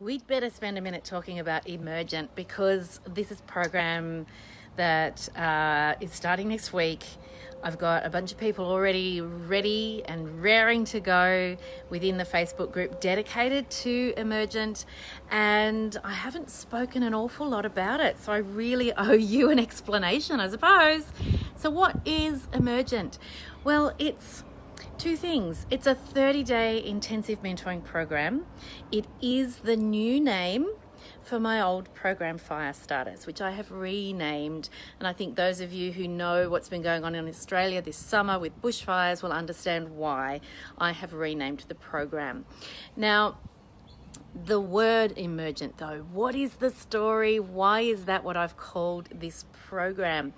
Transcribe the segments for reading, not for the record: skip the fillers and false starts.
We'd better spend a minute talking about Emergent, because this is a program that is starting next week. I've got a bunch of people already ready and raring to go within the Facebook group dedicated to Emergent, and I haven't spoken an awful lot about it, so I really owe you an explanation, I suppose. So what is Emergent? Well, it's two things. It's a 30-day intensive mentoring program. It is the new name for my old program Firestarters, which I have renamed. And I think those of you who know what's been going on in Australia this summer with bushfires will understand why I have renamed the program. Now, the word emergent though, what is the story? Why is that what I've called this program?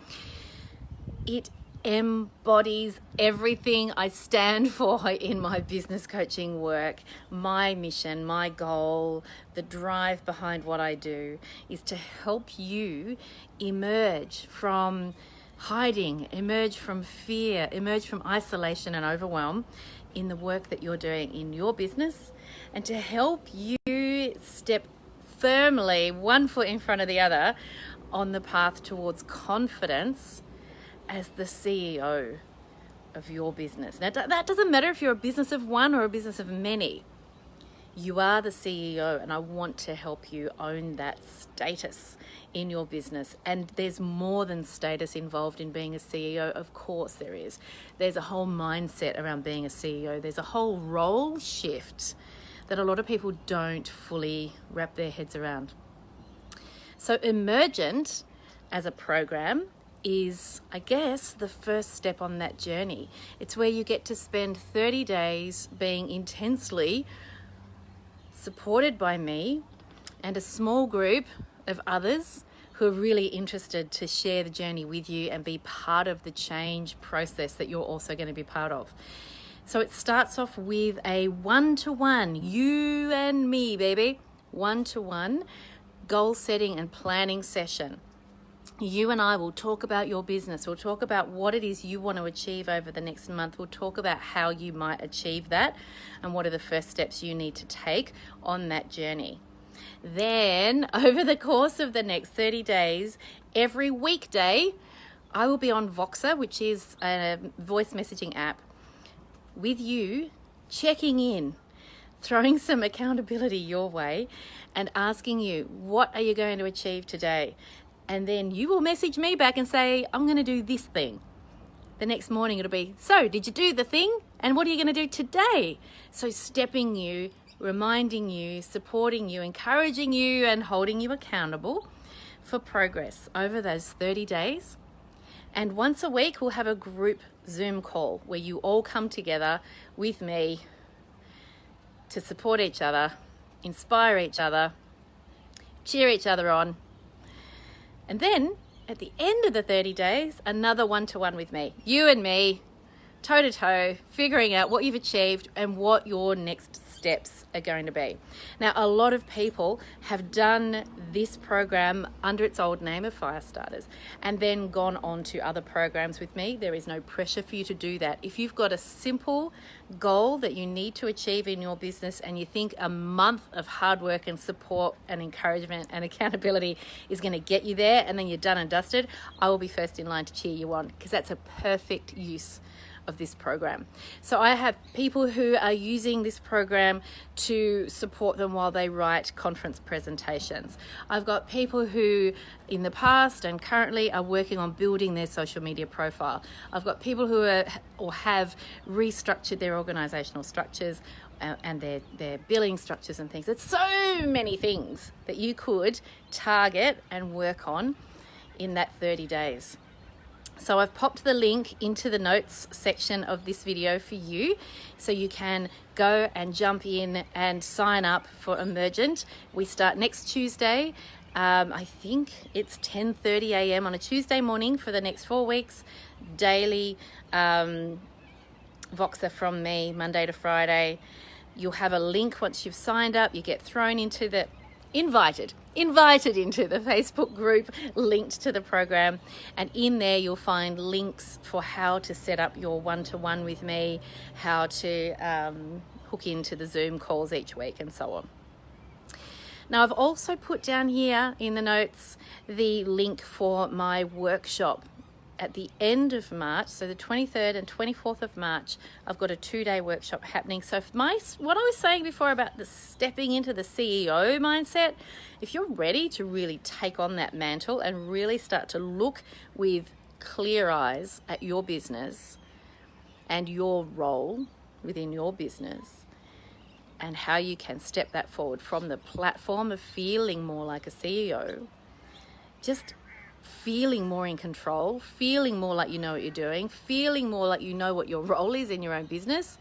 It embodies everything I stand for in my business coaching work. My mission, my goal, the drive behind what I do is to help you emerge from hiding, emerge from fear, emerge from isolation and overwhelm in the work that you're doing in your business, and to help you step firmly, one foot in front of the other, on the path towards confidence as the CEO of your business. Now, that doesn't matter if you're a business of one or a business of many. You are the CEO, and I want to help you own that status in your business. And there's more than status involved in being a CEO. Of course there is. There's a whole mindset around being a CEO. There's a whole role shift that a lot of people don't fully wrap their heads around. So Emergent as a program is, I guess, the first step on that journey. It's where you get to spend 30 days being intensely supported by me and a small group of others who are really interested to share the journey with you and be part of the change process that you're also going to be part of. So it starts off with a one-to-one, you and me, baby, one-to-one goal setting and planning session. You and I will talk about your business. We'll talk about what it is you want to achieve over the next month. We'll talk about how you might achieve that and what are the first steps you need to take on that journey. Then, over the course of the next 30 days, every weekday, I will be on Voxer, which is a voice messaging app, with you, checking in, throwing some accountability your way, and asking you, what are you going to achieve today? And then you will message me back and say, I'm going to do this thing. The next morning it'll be, so did you do the thing? And what are you going to do today? So stepping you, reminding you, supporting you, encouraging you, and holding you accountable for progress over those 30 days. And once a week we'll have a group Zoom call where you all come together with me to support each other, inspire each other, cheer each other on. And then at the end of the 30 days, another one-to-one with me, you and me, toe to toe, figuring out what you've achieved and what your next steps are going to be. Now, a lot of people have done this program under its old name of Firestarters and then gone on to other programs with me. There is no pressure for you to do that. If you've got a simple goal that you need to achieve in your business and you think a month of hard work and support and encouragement and accountability is going to get you there and then you're done and dusted, I will be first in line to cheer you on, because that's a perfect use of this program. So I have people who are using this program to support them while they write conference presentations. I've got people who in the past and currently are working on building their social media profile. I've got people who are or have restructured their organizational structures and their billing structures and things. There's so many things that you could target and work on in that 30 days. So I've popped the link into the notes section of this video for you, so you can go and jump in and sign up for Emergent. We start next Tuesday. I think it's 10:30 a.m. on a Tuesday morning for the next 4 weeks. Daily Voxer from me, Monday to Friday. You'll have a link once you've signed up. You get thrown into the invited into the Facebook group linked to the program, and in there you'll find links for how to set up your one-to-one with me, how to hook into the Zoom calls each week, and so on. Now I've also put down here in the notes the link for my workshop at the end of March, so the 23rd and 24th of March. I've got a 2-day workshop happening. So what I was saying before about the stepping into the CEO mindset, if you're ready to really take on that mantle and really start to look with clear eyes at your business and your role within your business and how you can step that forward from the platform of feeling more like a CEO, just feeling more in control, feeling more like you know what you're doing, feeling more like you know what your role is in your own business,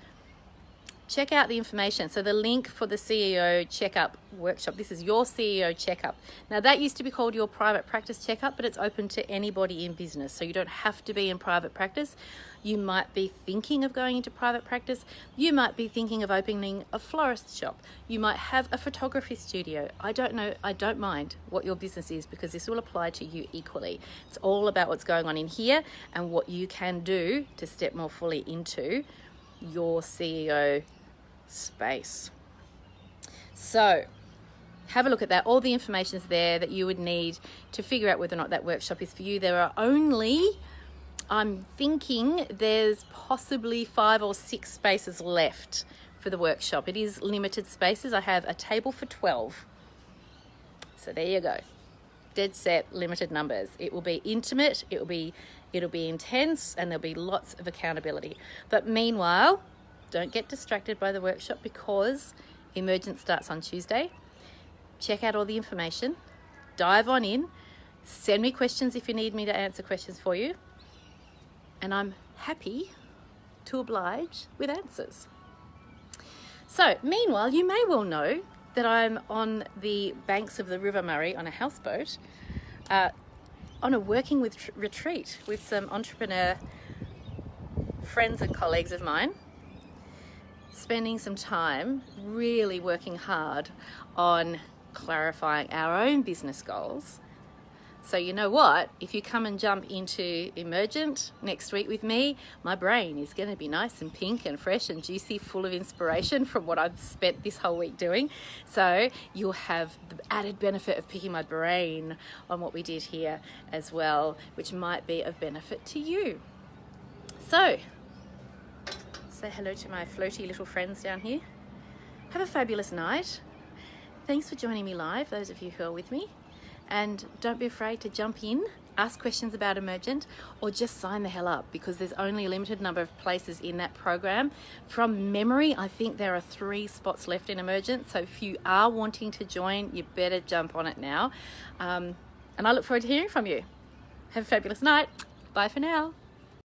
check out the information. So the link for the CEO checkup workshop, this is your CEO checkup. Now that used to be called your private practice checkup, but it's open to anybody in business. So you don't have to be in private practice. You might be thinking of going into private practice. You might be thinking of opening a florist shop. You might have a photography studio. I don't know. I don't mind what your business is, because this will apply to you equally. It's all about what's going on in here and what you can do to step more fully into your CEO space. So have a look at that. All the information is there that you would need to figure out whether or not that workshop is for you. There are only, I'm thinking there's possibly 5 or 6 spaces left for the workshop. It is limited spaces. I have a table for 12. So there you go. Dead set, limited numbers. It will be intimate, it'll be intense, and there'll be lots of accountability. But meanwhile, don't get distracted by the workshop, because Emergent starts on Tuesday. Check out all the information, dive on in, send me questions if you need me to answer questions for you, and I'm happy to oblige with answers. So meanwhile, you may well know that I'm on the banks of the River Murray on a houseboat on a working with retreat with some entrepreneur friends and colleagues of mine, spending some time really working hard on clarifying our own business goals. So you know what, if you come and jump into Emergent next week with me, my brain is going to be nice and pink and fresh and juicy, full of inspiration from what I've spent this whole week doing. So you'll have the added benefit of picking my brain on what we did here as well, which might be of benefit to you. So say hello to my floaty little friends down here. Have a fabulous night. Thanks for joining me live, those of you who are with me. And don't be afraid to jump in, ask questions about Emergent, or just sign the hell up, because there's only a limited number of places in that program. From memory, I think there are 3 spots left in Emergent. So if you are wanting to join, you better jump on it now. And I look forward to hearing from you. Have a fabulous night. Bye for now.